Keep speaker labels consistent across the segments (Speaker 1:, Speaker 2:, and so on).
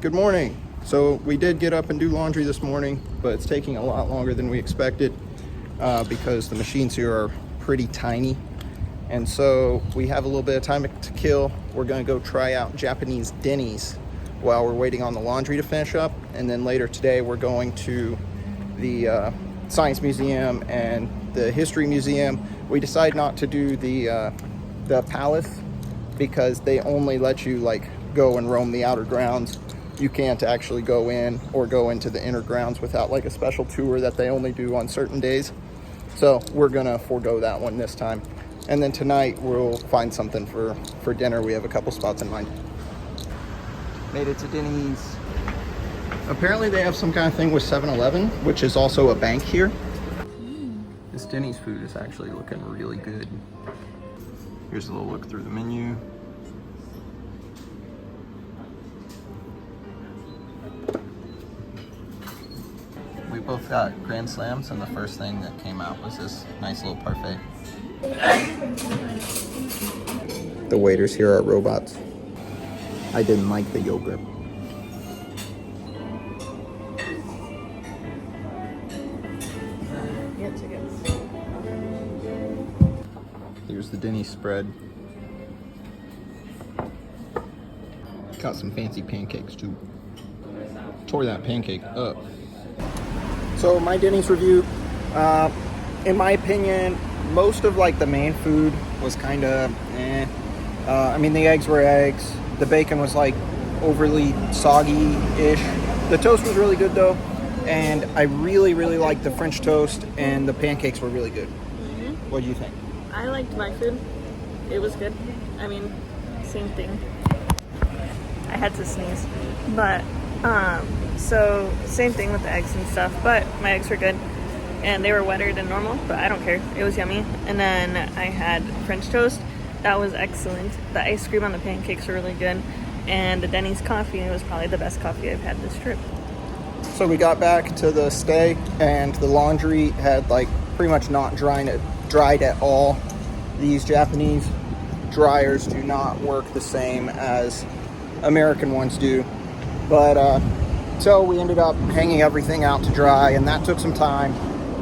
Speaker 1: Good morning. So we did get up and do laundry this morning, but it's taking a lot longer than we expected because the machines here are pretty tiny. And so we have a little bit of time to kill. We're gonna go try out Japanese Denny's while we're waiting on the laundry to finish up. And then later today, we're going to the Science Museum and the History Museum. We decided not to do the palace because they only let you like go and roam the outer grounds. You can't actually go in or go into the inner grounds without like a special tour that they only do on certain days. So we're gonna forego that one this time. And then tonight we'll find something for dinner. We have a couple spots in mind. Made it to Denny's. Apparently they have some kind of thing with 7-Eleven, which is also a bank here. This Denny's food is actually looking really good. Here's a little look through the menu. We both got Grand Slams, and the first thing that came out was this nice little parfait. The waiters here are robots. I didn't like the yogurt. Here's the Denny's spread. Got some fancy pancakes too. Tore that pancake up. So my Denny's review, in my opinion, most of like the main food was kind of eh. I mean, the eggs were eggs. The bacon was like overly soggy-ish. The toast was really good though. And I really, really liked the French toast, and the pancakes were really good. Mm-hmm. What do you think?
Speaker 2: I liked my food. It was good. I mean, same thing. I had to sneeze. But, so same thing with the eggs and stuff, but my eggs were good. And they were wetter than normal, but I don't care. It was yummy. And then I had French toast. That was excellent. The ice cream on the pancakes were really good. And the Denny's coffee was probably the best coffee I've had this trip.
Speaker 1: So we got back to the stay, and the laundry had like pretty much not dried at all. These Japanese dryers do not work the same as American ones do. But so we ended up hanging everything out to dry, and that took some time.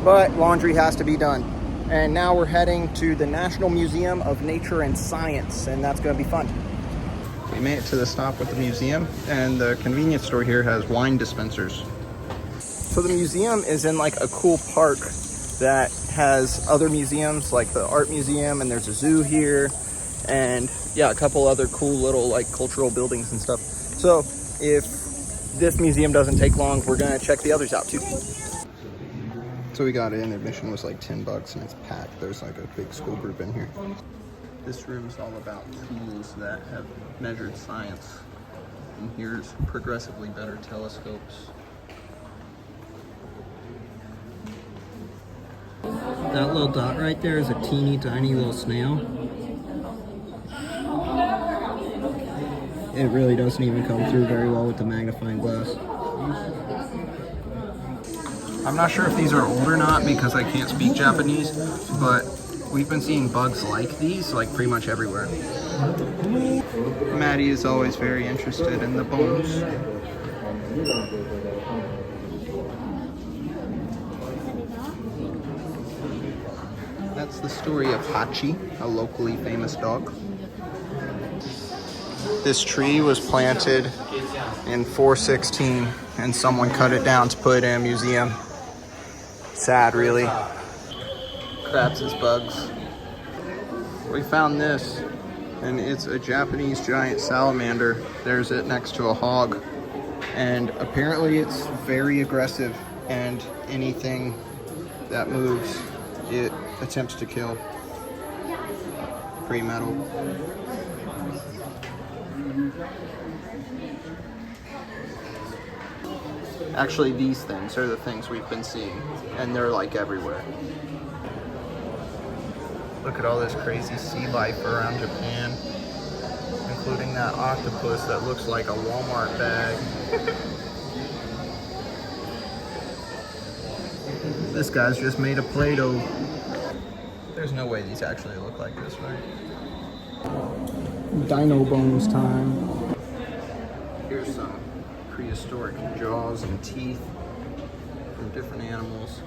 Speaker 1: But laundry has to be done. And now we're heading to the National Museum of Nature and Science, and that's going to be fun. We made it to the stop with the museum, and the convenience store here has wine dispensers. So the museum is in like a cool park that has other museums, like the art museum, and there's a zoo here, and yeah, a couple other cool little like cultural buildings and stuff. So if this museum doesn't take long, we're gonna check the others out too. So we got in, admission was like $10 and it's packed. There's like a big school group in here. This room is all about tools that have measured science. And here's progressively better telescopes.
Speaker 3: That little dot right there is a teeny tiny little snail. It really doesn't even come through very well with the magnifying glass.
Speaker 1: I'm not sure if these are old or not because I can't speak Japanese, but we've been seeing bugs like these like pretty much everywhere. Maddie is always very interested in the bones. That's the story of Hachi, a locally famous dog. This tree was planted in 416 and someone cut it down to put it in a museum. Sad, really. Crabs as bugs. We found this, and it's a Japanese giant salamander. There's it next to a hog. And apparently it's very aggressive, and anything that moves, it attempts to kill. Pretty metal. Actually, these things are the things we've been seeing, and they're like everywhere. Look at all this crazy sea life around Japan, including that octopus that looks like a Walmart bag. This guy's just made of Play-Doh. There's no way these actually look like this, right? Dino bones time. Here's some prehistoric jaws and teeth from different animals.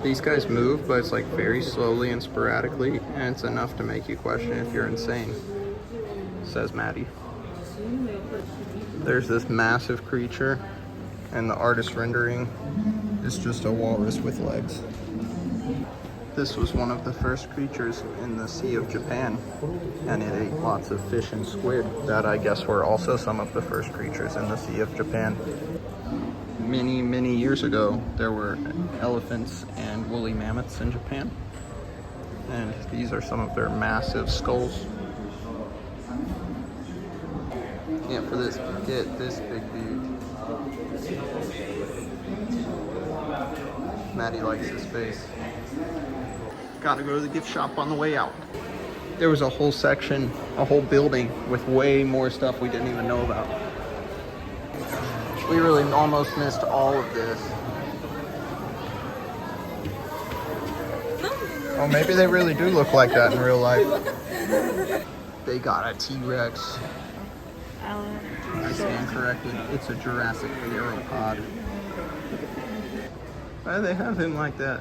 Speaker 1: These guys move, but it's like very slowly and sporadically, and it's enough to make you question if you're insane, says Maddie. There's this massive creature, and the artist rendering is just a walrus with legs. This was one of the first creatures in the Sea of Japan, and it ate lots of fish and squid that I guess were also some of the first creatures in the Sea of Japan. Many, many years ago, there were elephants and woolly mammoths in Japan, and these are some of their massive skulls. Yeah, for this, get this big dude. Maddie likes his face. Gotta go to the gift shop on the way out. There was a whole section, a whole building with way more stuff we didn't even know about. We really almost missed all of this. Oh, maybe they really do look like that in real life. They got a T-Rex. I stand corrected. It's a Jurassic theropod. Why do they have him like that?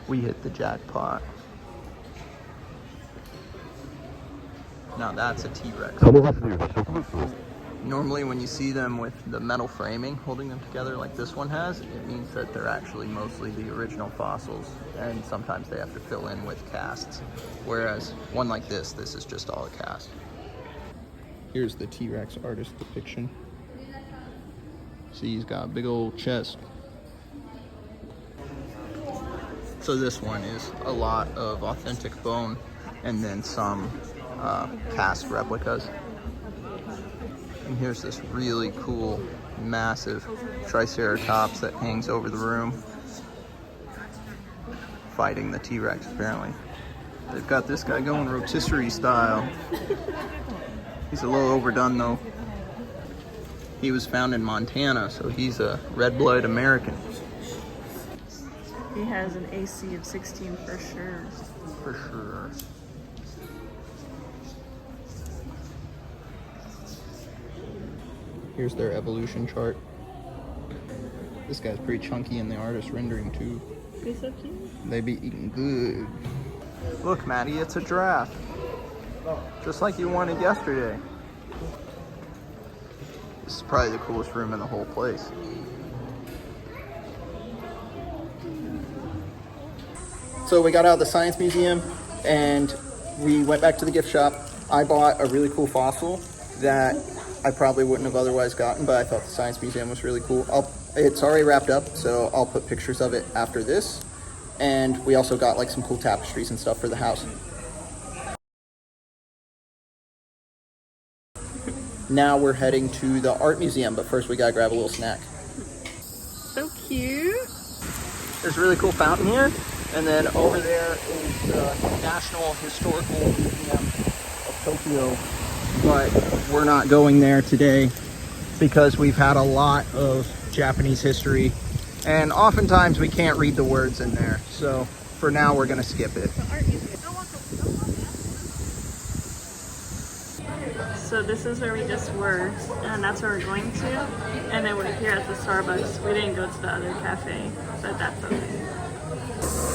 Speaker 1: We hit the jackpot. Now that's a T-Rex. Normally when you see them with the metal framing holding them together like this one has, it means that they're actually mostly the original fossils, and sometimes they have to fill in with casts. Whereas one like this is just all a cast. Here's the T-Rex artist depiction. See, he's got a big old chest. So this one is a lot of authentic bone and then some cast replicas. And here's this really cool, massive Triceratops that hangs over the room, fighting the T-Rex apparently. They've got this guy going rotisserie style. He's a little overdone though. He was found in Montana, so he's a red-blooded American.
Speaker 2: He has an AC of 16 for sure.
Speaker 1: For sure. Here's their evolution chart. This guy's pretty chunky in the artist rendering too.
Speaker 2: He's so cute.
Speaker 1: They be eating good. Look, Maddie, it's a giraffe. Just like you wanted yesterday. This is probably the coolest room in the whole place. So we got out of the Science Museum and we went back to the gift shop. I bought a really cool fossil that I probably wouldn't have otherwise gotten, but I thought the Science Museum was really cool. It's already wrapped up, so I'll put pictures of it after this. And we also got like some cool tapestries and stuff for the house. Now we're heading to the art museum, but first we gotta grab a little snack.
Speaker 2: So cute.
Speaker 1: There's a really cool fountain here, and then over there is the National Historical Museum of Tokyo. But we're not going there today because we've had a lot of Japanese history, and oftentimes we can't read the words in there. So for now, we're gonna skip it.
Speaker 2: So this is where we just were, and that's where we're going to. And then we're here at the Starbucks. We didn't go to the other cafe, but that's okay.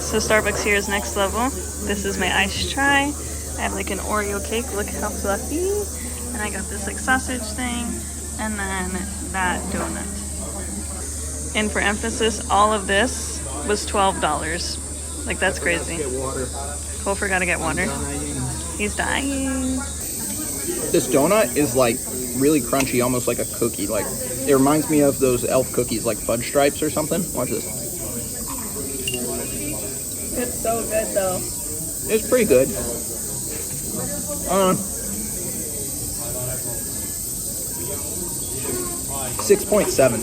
Speaker 2: So Starbucks here is next level. This is my iced chai. I have like an Oreo cake, look how fluffy. And I got this like sausage thing, and then that donut. And for emphasis, all of this was $12. Like, that's crazy. Cole forgot to get water. He's dying.
Speaker 1: This donut is like really crunchy, almost like a cookie. Like, it reminds me of those elf cookies, like Fudge Stripes or something. Watch this.
Speaker 2: It's so good though.
Speaker 1: It's pretty good. 6.7.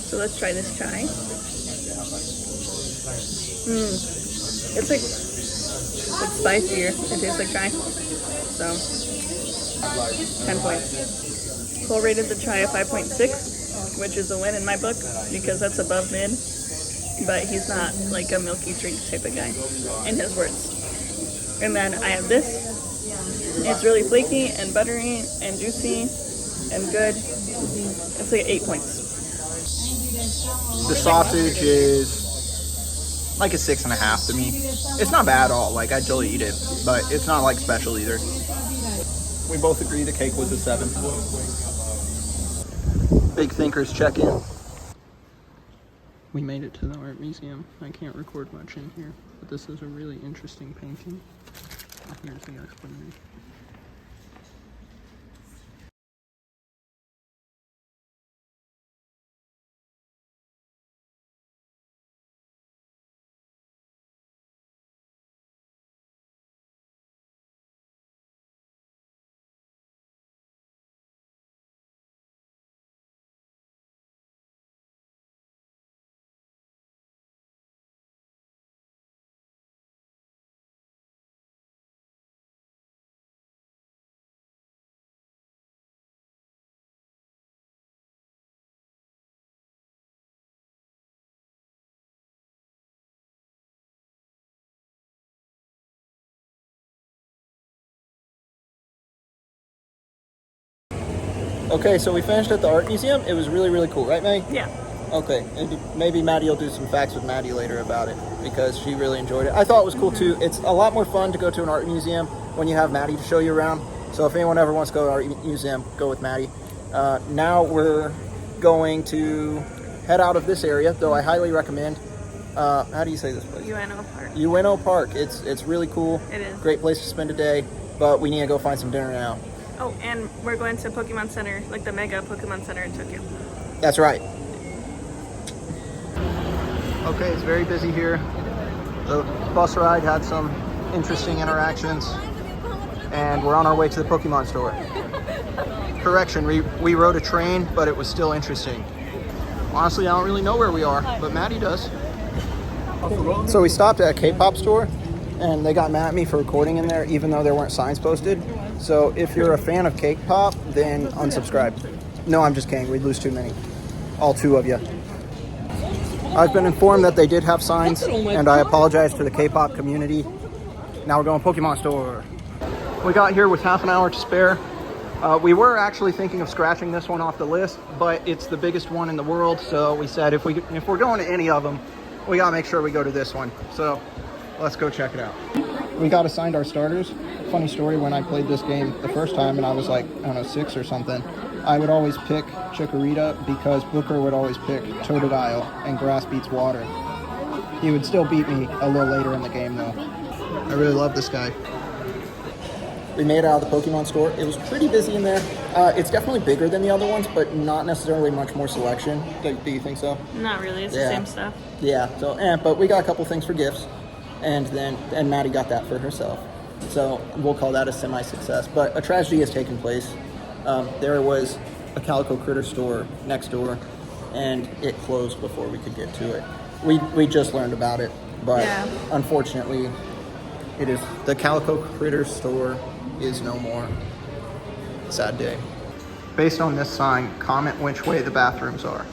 Speaker 2: So let's try this chai. It's spicier. It tastes like chai. So 10 points. Cole rated the chai a 5.6, which is a win in my book because that's above mid. but he's not like a milky drink type of guy, in his words. And then I have this. It's really flaky and buttery and juicy and good. It's like 8 points.
Speaker 1: The sausage is like a 6.5 to me. It's not bad at all. Like, I'd totally eat it, but it's not like special either. We both agree the cake was a 7. Big thinkers check in. We made it to the art museum. I can't record much in here, but this is a really interesting painting. Here's the explanation. Okay, so we finished at the art museum. It was really, really cool, right, May?
Speaker 2: Yeah.
Speaker 1: Okay, maybe Maddie will do some facts with Maddie later about it because she really enjoyed it. I thought it was cool too. It's a lot more fun to go to an art museum when you have Maddie to show you around. So if anyone ever wants to go to an art museum, go with Maddie. Now we're going to head out of this area, though I highly recommend. How do you say this place?
Speaker 2: Ueno Park.
Speaker 1: Ueno Park. It's really cool.
Speaker 2: It is.
Speaker 1: Great place to spend a day, but we need to go find some dinner now.
Speaker 2: Oh, and we're going to Pokemon Center, like the mega Pokemon Center in Tokyo.
Speaker 1: That's right. Okay, it's very busy here. The bus ride had some interesting interactions, and we're on our way to the Pokemon store. Correction, we rode a train, but it was still interesting. Honestly, I don't really know where we are, but Maddie does. So we stopped at a K-pop store, and they got mad at me for recording in there, even though there weren't signs posted. So if you're a fan of K-pop, then unsubscribe. No, I'm just kidding. We'd lose too many. All 2 of you. I've been informed that they did have signs, and I apologize to the K-pop community. Now we're going Pokemon store. We got here with half an hour to spare. We were actually thinking of scratching this one off the list, but it's the biggest one in the world, so we said if we're going to any of them, we gotta make sure we go to this one. So let's go check it out. We got assigned our starters. Funny story, when I played this game the first time and I was like, I don't know, 6 or something, I would always pick Chikorita because Booker would always pick Totodile and Grass Beats Water. He would still beat me a little later in the game though. I really love this guy. We made it out of the Pokemon store. It was pretty busy in there. It's definitely bigger than the other ones, but not necessarily much more selection. Do you think so?
Speaker 2: Not really. It's the same stuff.
Speaker 1: Yeah. So, but we got a couple things for gifts, and Maddie got that for herself. So we'll call that a semi-success. But a tragedy has taken place. There was a Calico Critter store next door, and it closed before we could get to it. We just learned about it, but unfortunately, it is the Calico Critter store is no more. Sad day. Based on this sign, comment which way the bathrooms are.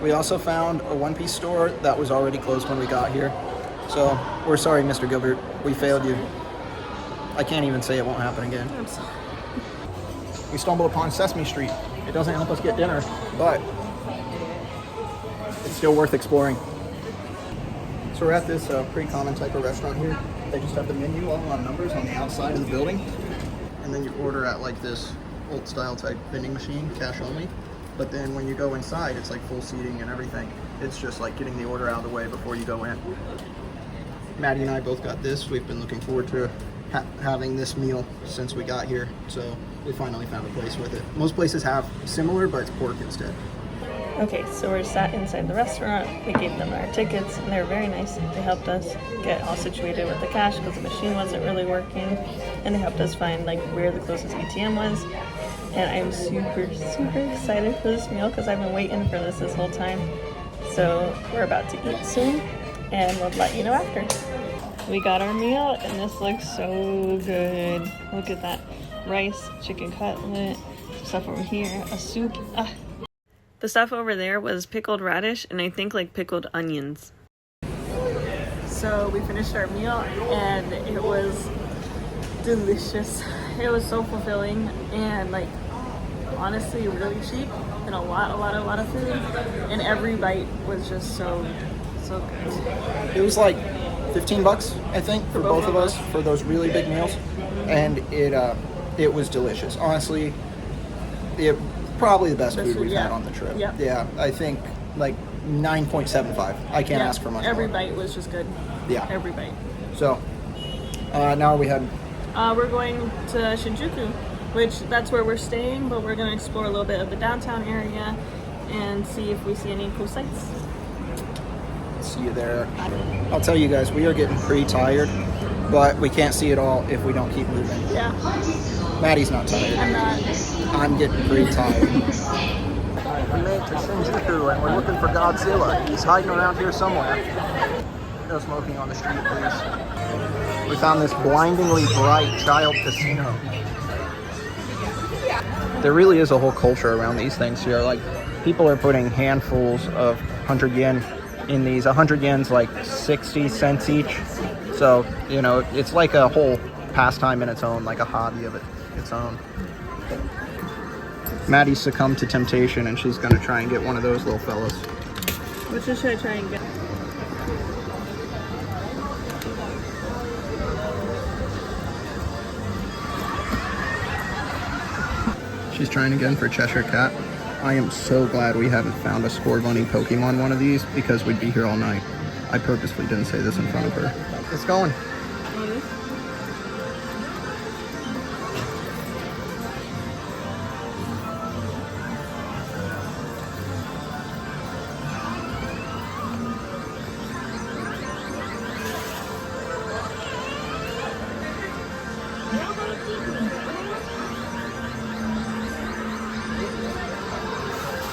Speaker 1: We also found a One Piece store that was already closed when we got here. So we're sorry, Mr. Gilbert. We failed you. I can't even say it won't happen again.
Speaker 2: I'm sorry.
Speaker 1: We stumbled upon Sesame Street. It doesn't help us get dinner, but it's still worth exploring. So we're at this pretty common type of restaurant here. They just have the menu all on numbers on the outside of the building. And then you order at like this old style type vending machine, cash only. But then when you go inside, it's like full seating and everything. It's just like getting the order out of the way before you go in. Maddie and I both got this. We've been looking forward to having this meal since we got here. So we finally found a place with it. Most places have similar, but it's pork instead.
Speaker 2: Okay, so we're sat inside the restaurant. We gave them our tickets, and they were very nice. They helped us get all situated with the cash because the machine wasn't really working, and they helped us find like where the closest ATM was. And I'm super, super excited for this meal because I've been waiting for this whole time. So we're about to eat soon, and we'll let you know after. We got our meal, and this looks so good. Look at that rice, chicken cutlet, stuff over here, a soup. The stuff over there was pickled radish and I think like pickled onions. So we finished our meal and it was delicious. It was so fulfilling and like honestly really cheap and a lot of food, and every bite was just so good.
Speaker 1: It was like 15 bucks, I think, for both of us for those really big meals, and it was delicious. Honestly, it probably the best food we've had on the trip.
Speaker 2: Yep.
Speaker 1: Yeah, I think like 9.75. I can't ask for much
Speaker 2: Every
Speaker 1: more.
Speaker 2: bite was just good.
Speaker 1: Yeah.
Speaker 2: Every bite.
Speaker 1: So, now we had.
Speaker 2: We're going to Shinjuku, which that's where we're staying, but we're going to explore a little bit of the downtown area and see if we see any cool sights.
Speaker 1: See you there. I'll tell you guys, we are getting pretty tired, but we can't see it all if we don't keep moving.
Speaker 2: Yeah.
Speaker 1: Maddie's not tired.
Speaker 2: I'm not.
Speaker 1: I'm getting pretty tired. We made it to Shinjuku and we're looking for Godzilla. He's hiding around here somewhere. No smoking on the street, please. We found this blindingly bright child casino. There really is a whole culture around these things here. Like, people are putting handfuls of 100 yen in these. 100 yen's like 60 cents each. So, you know, it's like a whole pastime in its own, like a hobby of its own. Maddie succumbed to temptation and she's gonna try and get one of those little fellas.
Speaker 2: Which one should I try and get?
Speaker 1: She's trying again for Cheshire Cat. I am so glad we haven't found a Scorbunny Pokemon one of these because we'd be here all night. I purposely didn't say this in front of her. It's going.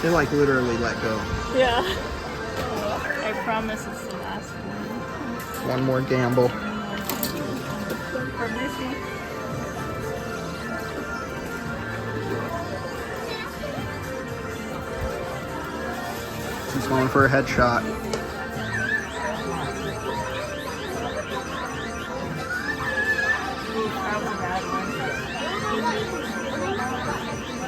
Speaker 1: They like literally let go.
Speaker 2: Yeah. I promise it's the last one.
Speaker 1: One more gamble.
Speaker 2: For Missy.
Speaker 1: She's going for a headshot.
Speaker 2: That was a bad one.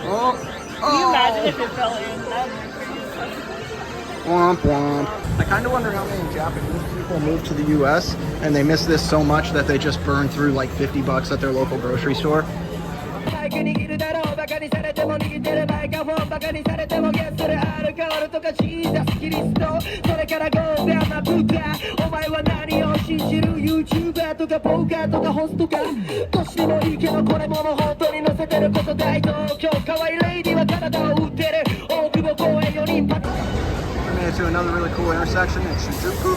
Speaker 1: Oh!
Speaker 2: Can you imagine if it fell in? That would be crazy.
Speaker 1: Womp womp. I kind of wonder how many Japanese people move to the US and they miss this so much that they just burn through like 50 bucks at their local grocery store. We made it to another really cool intersection in Shinjuku.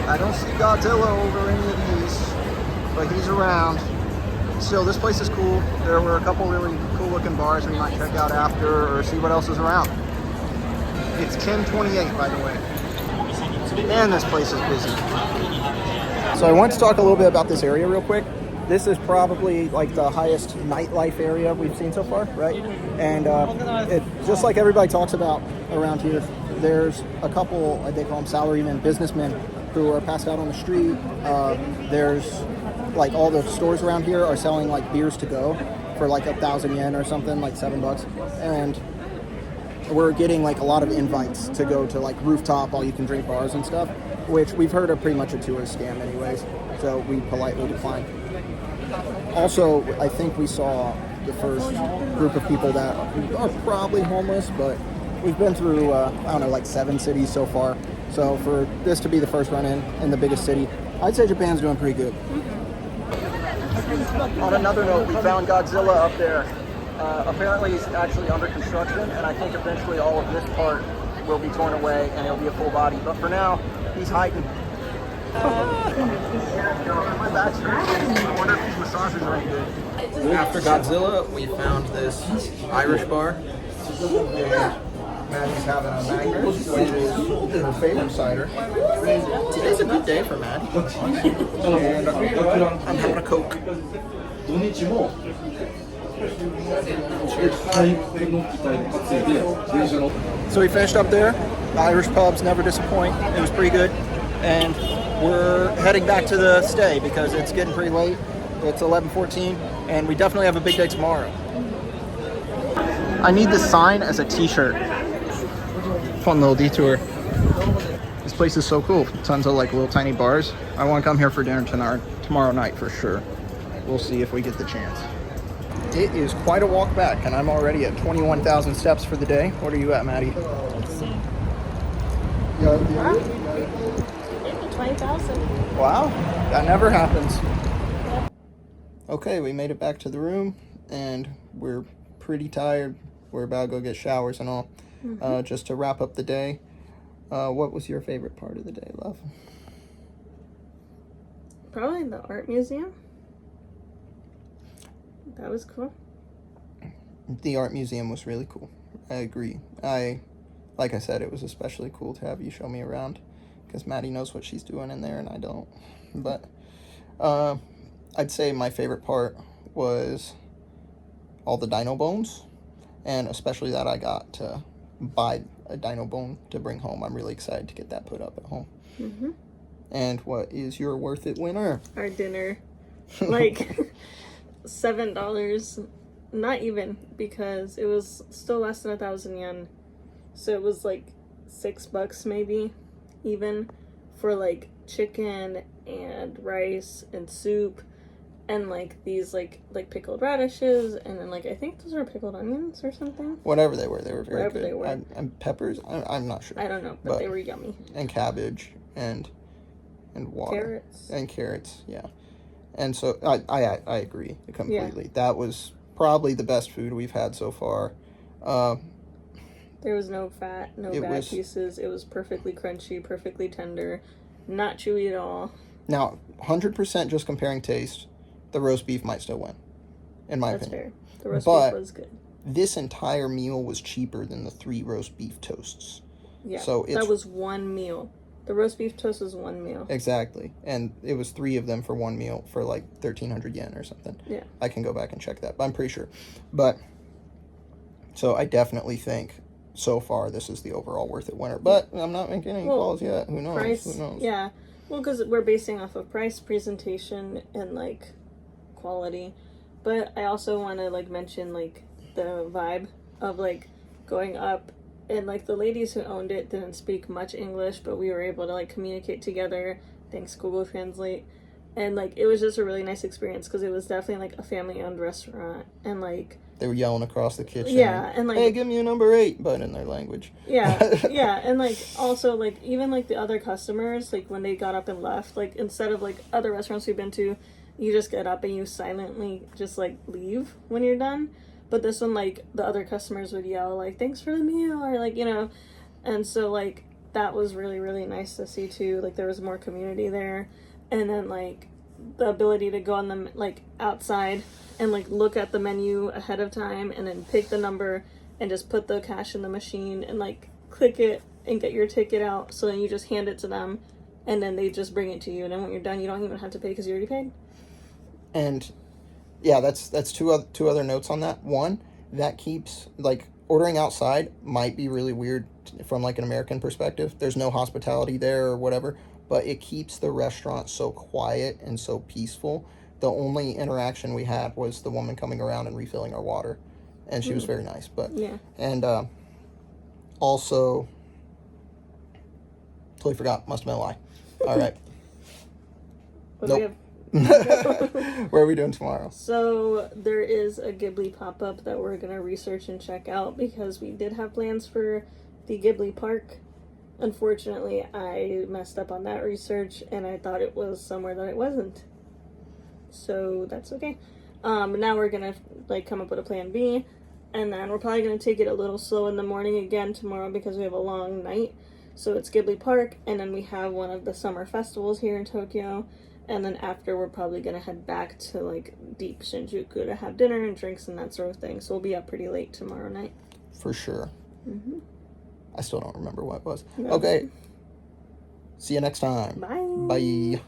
Speaker 1: I don't see Godzilla over any of these, but he's around. Still, this place is cool. There were a couple really cool looking bars we might check out after or see what else is around. It's 10:28, by the way. Man, this place is busy. So I want to talk a little bit about this area real quick. This is probably like the highest nightlife area we've seen so far, right? And it, just like everybody talks about around here, there's a couple, they call them salarymen, businessmen, who are passed out on the street. There's like all the stores around here are selling like beers to go for like 1,000 yen or something, like $7. And we're getting like a lot of invites to go to like rooftop, all you can drink bars and stuff, which we've heard are pretty much a tourist scam anyways. So we politely declined. Also, I think we saw the first group of people that are probably homeless, but we've been through, I don't know, like 7 cities so far. So for this to be the first run in the biggest city, I'd say Japan's doing pretty good. On another note, we found Godzilla up there. Apparently he's actually under construction, and I think eventually all of this part will be torn away and it'll be a full body. But for now, he's hiding. My back's hurting. I wonder if these massages are any good. After Godzilla, we found this Irish bar. And Maddie's having a Magnum, which is her favorite cider. Today's a good day for Maddie. And I'm having a Coke. So we finished up there. The Irish pubs never disappoint. It was pretty good. And we're heading back to the stay because it's getting pretty late. It's 11:14, and we definitely have a big day tomorrow. I need this sign as a t-shirt. Fun little detour. This place is so cool. Tons of like little tiny bars. I want to come here for dinner tomorrow night for sure. We'll see if we get the chance. It is quite a walk back, and I'm already at 21,000 steps for the day. What are you at, Maddie?
Speaker 2: Let's see. 20,000.
Speaker 1: Wow, that never happens. Okay, we made it back to the room, and we're pretty tired. We're about to go get showers and all. Just to wrap up the day. What was your favorite part of the day, love?
Speaker 2: Probably the art museum. That was cool.
Speaker 1: The art museum was really cool. I agree. Like I said, it was especially cool to have you show me around because Maddie knows what she's doing in there and I don't. But I'd say my favorite part was all the dino bones, and especially that I got to buy a dino bone to bring home. I'm really excited to get that put up at home. And what is your worth it winner?
Speaker 2: Our dinner. Like $7. Not even, because it was still less than 1,000 yen. So it was like $6 maybe, even, for like chicken and rice and soup and like these like pickled radishes, and then like I think those are pickled onions or something.
Speaker 1: Whatever they were very
Speaker 2: Whatever
Speaker 1: good.
Speaker 2: they were.
Speaker 1: And peppers, I'm not sure.
Speaker 2: I don't know, but they were yummy.
Speaker 1: And cabbage and water. Carrots, yeah. And so I agree completely. Yeah. That was probably the best food we've had so far.
Speaker 2: There was no fat, no bad pieces. It was perfectly crunchy, perfectly tender, not chewy at all. Now,
Speaker 1: 100% just comparing taste, the roast beef might still win, in my opinion.
Speaker 2: That's fair. The roast beef was good.
Speaker 1: This entire meal was cheaper than the 3 roast beef toasts.
Speaker 2: Yeah, so that was one meal. The roast beef toast was one meal.
Speaker 1: Exactly. And it was 3 of them for one meal for like 1,300 yen or something.
Speaker 2: Yeah.
Speaker 1: I can go back and check that, but I'm pretty sure. But, so I definitely think so far this is the overall worth it winner. But I'm not making any calls yet. Who knows?
Speaker 2: Price,
Speaker 1: Who knows?
Speaker 2: Yeah. Well, because we're basing off of price, presentation, and like quality. But I also want to like mention like the vibe of like going up, and like the ladies who owned it didn't speak much English, but we were able to like communicate together thanks Google Translate, and like it was just a really nice experience because it was definitely like a family owned restaurant, and like
Speaker 1: they were yelling across the kitchen.
Speaker 2: Yeah, and like,
Speaker 1: hey, give me a number 8, but in their language.
Speaker 2: Yeah, yeah, and like also like even like the other customers, like when they got up and left, like instead of like other restaurants we've been to, you just get up and you silently just like leave when you're done. But this one, like the other customers would yell like "Thanks for the meal" or like, you know, and so like that was really really nice to see too. Like there was more community there, and then like the ability to go on the like outside and like look at the menu ahead of time and then pick the number and just put the cash in the machine and like click it and get your ticket out. So then you just hand it to them and then they just bring it to you, and then when you're done you don't even have to pay because you already paid.
Speaker 1: And yeah, that's two other notes on that. One, that keeps like ordering outside might be really weird from like an American perspective. There's no hospitality there or whatever, but it keeps the restaurant so quiet and so peaceful. The only interaction we had was the woman coming around and refilling our water, and she was very nice. But
Speaker 2: yeah, and
Speaker 1: also totally forgot. Must have been a lie. All right. Nope. Where are we doing tomorrow?
Speaker 2: So there is a Ghibli pop-up that we're gonna research and check out because we did have plans for the Ghibli park. Unfortunately, I messed up on that research and I thought it was somewhere that it wasn't. So that's okay. Now we're gonna like come up with a plan B, and then we're probably gonna take it a little slow in the morning again tomorrow because we have a long night. So it's Ghibli Park, and then we have one of the summer festivals here in Tokyo, and then after we're probably gonna head back to like deep Shinjuku to have dinner and drinks and that sort of thing. So we'll be up pretty late tomorrow night.
Speaker 1: For sure. I still don't remember what it was.
Speaker 2: No.
Speaker 1: Okay. See you next time.
Speaker 2: Bye.
Speaker 1: Bye.